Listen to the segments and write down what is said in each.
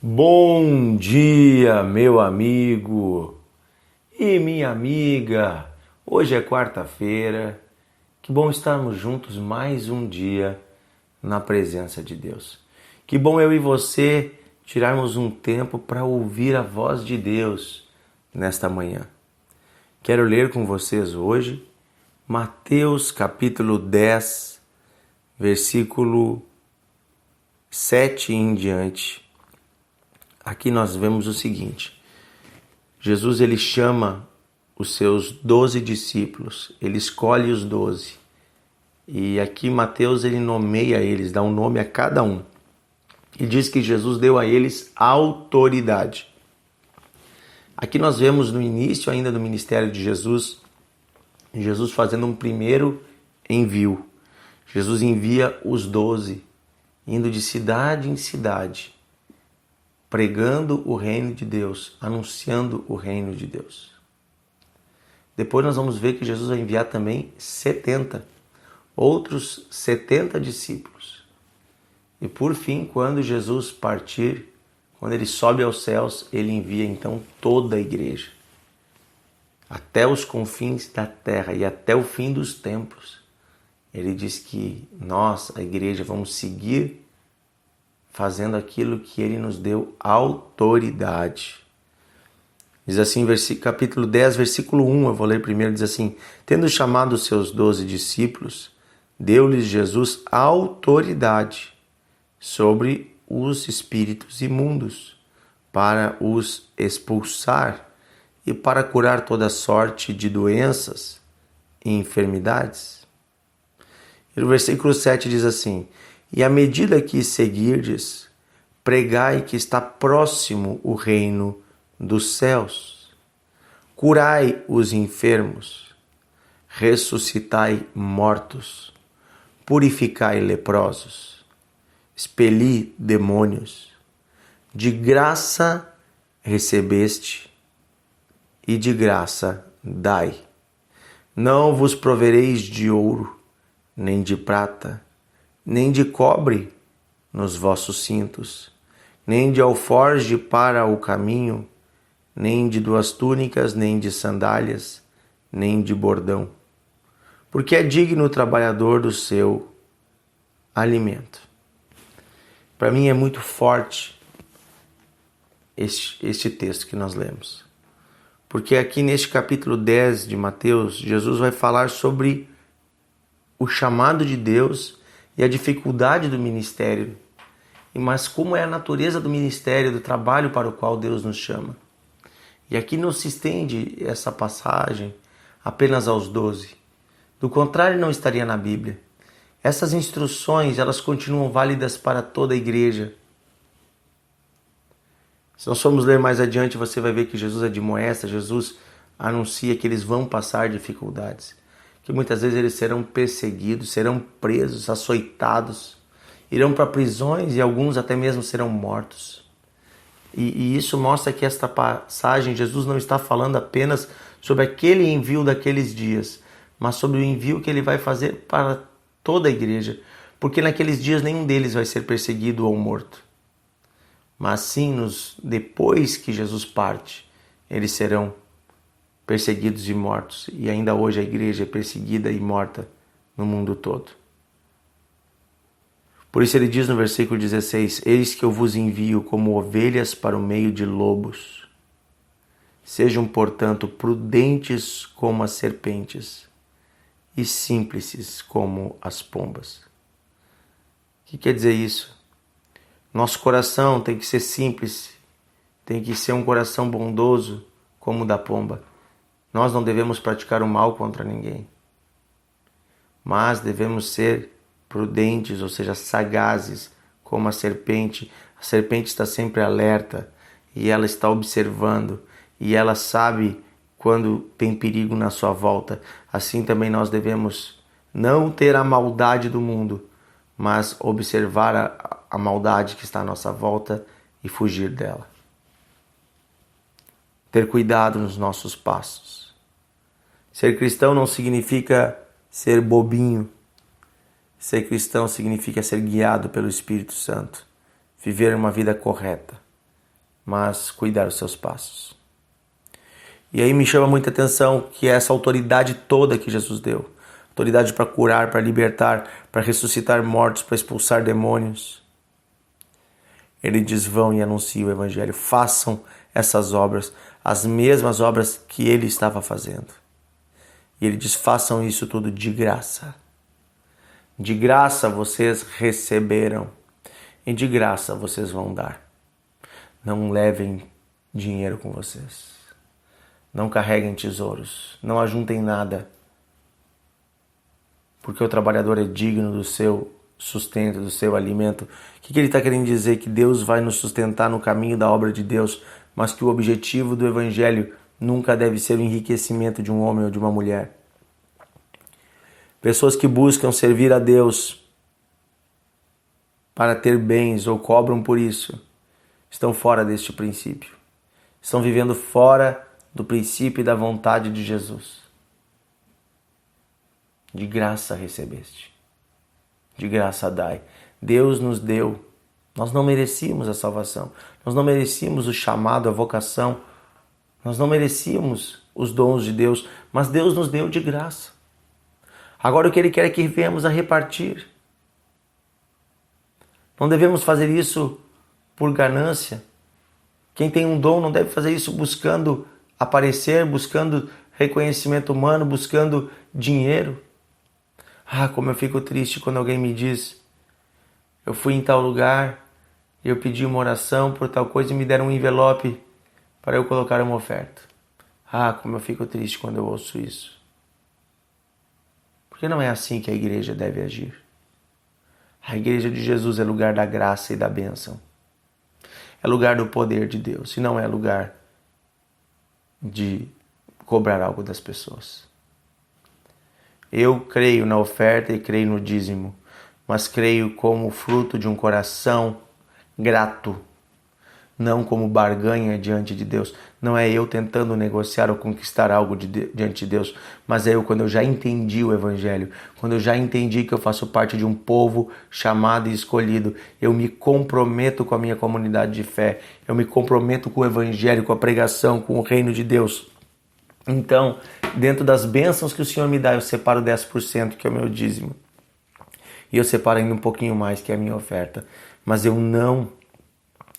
Bom dia, meu amigo e minha amiga. Hoje é quarta-feira. Que bom estarmos juntos mais um dia na presença de Deus. Que bom eu e você tirarmos um tempo para ouvir a voz de Deus nesta manhã. Quero ler com vocês hoje Mateus capítulo 10, versículo 7 em diante. Aqui nós vemos o seguinte: Jesus ele chama os seus 12 discípulos, ele escolhe os 12. E aqui Mateus ele nomeia eles, dá um nome a cada um. E diz que Jesus deu a eles autoridade. Aqui nós vemos no início ainda do ministério de Jesus fazendo um primeiro envio. Jesus envia os 12, indo de cidade em cidade, pregando o reino de Deus, anunciando o reino de Deus. Depois nós vamos ver que Jesus vai enviar também 70, outros 70 discípulos. E por fim, quando Jesus partir, quando ele sobe aos céus, ele envia então toda a igreja, até os confins da terra e até o fim dos tempos. Ele diz que nós, a igreja, vamos seguir fazendo aquilo que ele nos deu autoridade. Diz assim, capítulo 10, versículo 1, eu vou ler primeiro, diz assim: tendo chamado os seus 12 discípulos, deu-lhes Jesus autoridade sobre os espíritos imundos, para os expulsar e para curar toda sorte de doenças e enfermidades. E no versículo 7 diz assim: e à medida que seguirdes, pregai que está próximo o reino dos céus. Curai os enfermos, ressuscitai mortos, purificai leprosos, expeli demônios. De graça recebeste e de graça dai. Não vos provereis de ouro, nem de prata, nem de cobre nos vossos cintos, nem de alforje para o caminho, nem de 2 túnicas, nem de sandálias, nem de bordão, porque é digno o trabalhador do seu alimento. Para mim é muito forte este texto que nós lemos, porque aqui neste capítulo 10 de Mateus, Jesus vai falar sobre o chamado de Deus e a dificuldade do ministério, mas como é a natureza do ministério, do trabalho para o qual Deus nos chama. E aqui não se estende essa passagem apenas aos 12. Do contrário, não estaria na Bíblia. Essas instruções, elas continuam válidas para toda a igreja. Se nós formos ler mais adiante, você vai ver que Jesus admoesta, Jesus anuncia que eles vão passar dificuldades, que muitas vezes eles serão perseguidos, serão presos, açoitados, irão para prisões e alguns até mesmo serão mortos. E isso mostra que esta passagem, Jesus não está falando apenas sobre aquele envio daqueles dias, mas sobre o envio que ele vai fazer para toda a igreja, porque naqueles dias nenhum deles vai ser perseguido ou morto. Mas sim, depois que Jesus parte, eles serão perseguidos e mortos. E ainda hoje a igreja é perseguida e morta no mundo todo. Por isso ele diz no versículo 16: eis que eu vos envio como ovelhas para o meio de lobos. Sejam, portanto, prudentes como as serpentes e simples como as pombas. O que quer dizer isso? Nosso coração tem que ser simples, tem que ser um coração bondoso como o da pomba. Nós não devemos praticar o mal contra ninguém, mas devemos ser prudentes, ou seja, sagazes, como a serpente. A serpente está sempre alerta e ela está observando e ela sabe quando tem perigo na sua volta. Assim também nós devemos não ter a maldade do mundo, mas observar a maldade que está à nossa volta e fugir dela. Ter cuidado nos nossos passos. Ser cristão não significa ser bobinho. Ser cristão significa ser guiado pelo Espírito Santo, viver uma vida correta, mas cuidar os seus passos. E aí me chama muita atenção que essa autoridade toda que Jesus deu, autoridade para curar, para libertar, para ressuscitar mortos, para expulsar demônios, ele diz: vão e anunciem o evangelho, façam essas obras, as mesmas obras que ele estava fazendo. E ele diz: façam isso tudo de graça. De graça vocês receberam e de graça vocês vão dar. Não levem dinheiro com vocês. Não carreguem tesouros. Não ajuntem nada. Porque o trabalhador é digno do seu sustento, do seu alimento. O que ele está querendo dizer? Que Deus vai nos sustentar no caminho da obra de Deus, mas que o objetivo do evangelho nunca deve ser o enriquecimento de um homem ou de uma mulher. Pessoas que buscam servir a Deus para ter bens ou cobram por isso, estão fora deste princípio. Estão vivendo fora do princípio e da vontade de Jesus. De graça recebeste. De graça dai. Deus nos deu. Nós não merecíamos a salvação. Nós não merecíamos o chamado, a vocação. Nós não merecíamos os dons de Deus, mas Deus nos deu de graça. Agora o que Ele quer é que venhamos a repartir. Não devemos fazer isso por ganância. Quem tem um dom não deve fazer isso buscando aparecer, buscando reconhecimento humano, buscando dinheiro. Como eu fico triste quando alguém me diz: eu fui em tal lugar, eu pedi uma oração por tal coisa e me deram um envelope para eu colocar uma oferta. Como eu fico triste quando eu ouço isso. Porque não é assim que a igreja deve agir. A igreja de Jesus é lugar da graça e da bênção. É lugar do poder de Deus e não é lugar de cobrar algo das pessoas. Eu creio na oferta e creio no dízimo, mas creio como fruto de um coração grato, não como barganha diante de Deus. Não é eu tentando negociar ou conquistar algo diante de Deus, mas é eu quando eu já entendi o evangelho, quando eu já entendi que eu faço parte de um povo chamado e escolhido, eu me comprometo com a minha comunidade de fé, eu me comprometo com o evangelho, com a pregação, com o reino de Deus. Então, dentro das bênçãos que o Senhor me dá, eu separo 10%, que é o meu dízimo. E eu separo ainda um pouquinho mais, que é a minha oferta. Mas eu não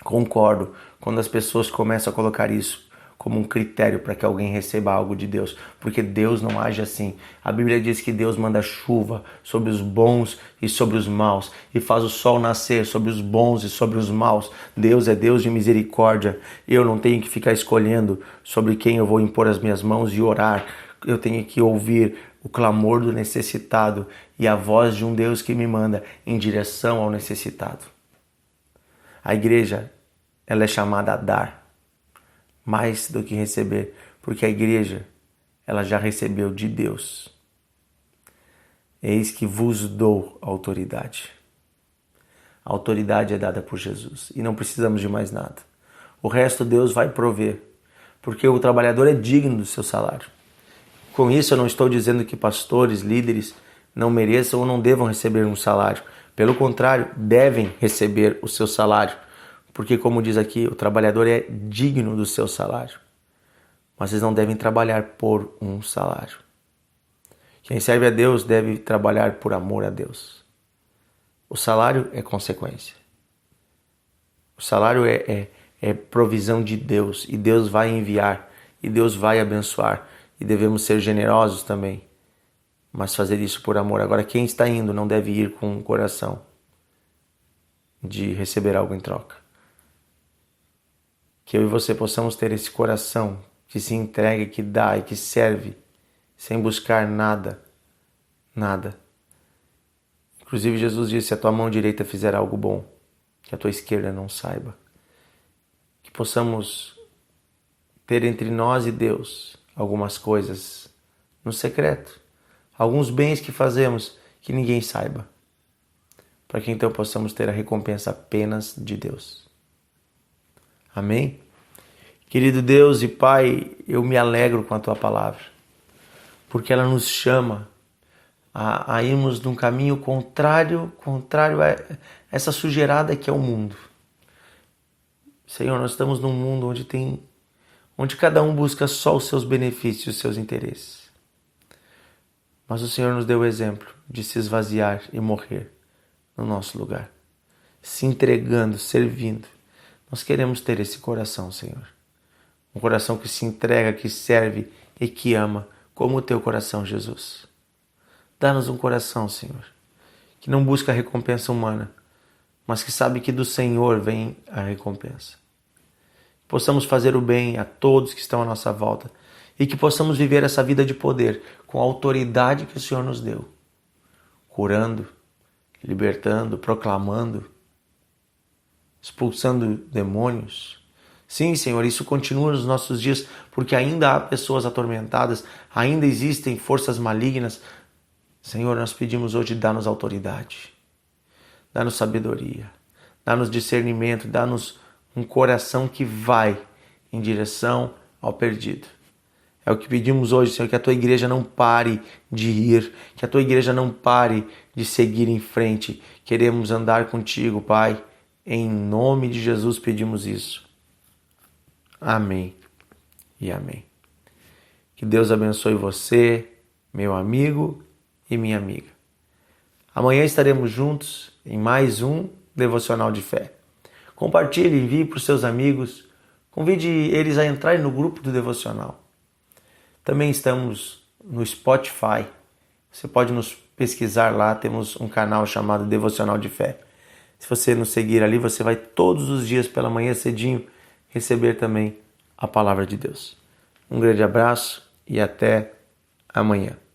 concordo quando as pessoas começam a colocar isso como um critério para que alguém receba algo de Deus, porque Deus não age assim. A Bíblia diz que Deus manda chuva sobre os bons e sobre os maus, e faz o sol nascer sobre os bons e sobre os maus. Deus é Deus de misericórdia. Eu não tenho que ficar escolhendo sobre quem eu vou impor as minhas mãos e orar. Eu tenho que ouvir o clamor do necessitado e a voz de um Deus que me manda em direção ao necessitado. A igreja, ela é chamada a dar mais do que receber, porque a igreja, ela já recebeu de Deus. Eis que vos dou autoridade. A autoridade é dada por Jesus e não precisamos de mais nada. O resto Deus vai prover, porque o trabalhador é digno do seu salário. Com isso eu não estou dizendo que pastores, líderes não mereçam ou não devam receber um salário. Pelo contrário, devem receber o seu salário. Porque, como diz aqui, o trabalhador é digno do seu salário. Mas eles não devem trabalhar por um salário. Quem serve a Deus deve trabalhar por amor a Deus. O salário é consequência. O salário é provisão de Deus. E Deus vai enviar. E Deus vai abençoar. E devemos ser generosos também. Mas fazer isso por amor. Agora, quem está indo não deve ir com um coração de receber algo em troca. Que eu e você possamos ter esse coração que se entrega, que dá e que serve, sem buscar nada. Inclusive Jesus disse: se a tua mão direita fizer algo bom, que a tua esquerda não saiba. Que possamos ter entre nós e Deus algumas coisas no secreto, alguns bens que fazemos que ninguém saiba, para que então possamos ter a recompensa apenas de Deus. Amém? Querido Deus e Pai, eu me alegro com a Tua palavra, porque ela nos chama a irmos num caminho contrário a essa sujeirada que é o mundo. Senhor, nós estamos num mundo onde cada um busca só os seus benefícios, os seus interesses. Mas o Senhor nos deu o exemplo de se esvaziar e morrer no nosso lugar, se entregando, servindo. Nós queremos ter esse coração, Senhor. Um coração que se entrega, que serve e que ama, como o teu coração, Jesus. Dá-nos um coração, Senhor, que não busca a recompensa humana, mas que sabe que do Senhor vem a recompensa. Possamos fazer o bem a todos que estão à nossa volta e que possamos viver essa vida de poder com a autoridade que o Senhor nos deu, curando, libertando, proclamando, expulsando demônios. Sim, Senhor, isso continua nos nossos dias, porque ainda há pessoas atormentadas, ainda existem forças malignas. Senhor, nós pedimos hoje, dá-nos autoridade, dá-nos sabedoria, dá-nos discernimento, dá-nos um coração que vai em direção ao perdido. É o que pedimos hoje, Senhor, que a tua igreja não pare de ir, que a tua igreja não pare de seguir em frente. Queremos andar contigo, Pai. Em nome de Jesus pedimos isso. Amém e amém. Que Deus abençoe você, meu amigo e minha amiga. Amanhã estaremos juntos em mais um Devocional de Fé. Compartilhe, envie para os seus amigos, convide eles a entrarem no grupo do Devocional. Também estamos no Spotify. Você pode nos pesquisar lá, temos um canal chamado Devocional de Fé. Se você nos seguir ali, você vai todos os dias pela manhã cedinho receber também a palavra de Deus. Um grande abraço e até amanhã.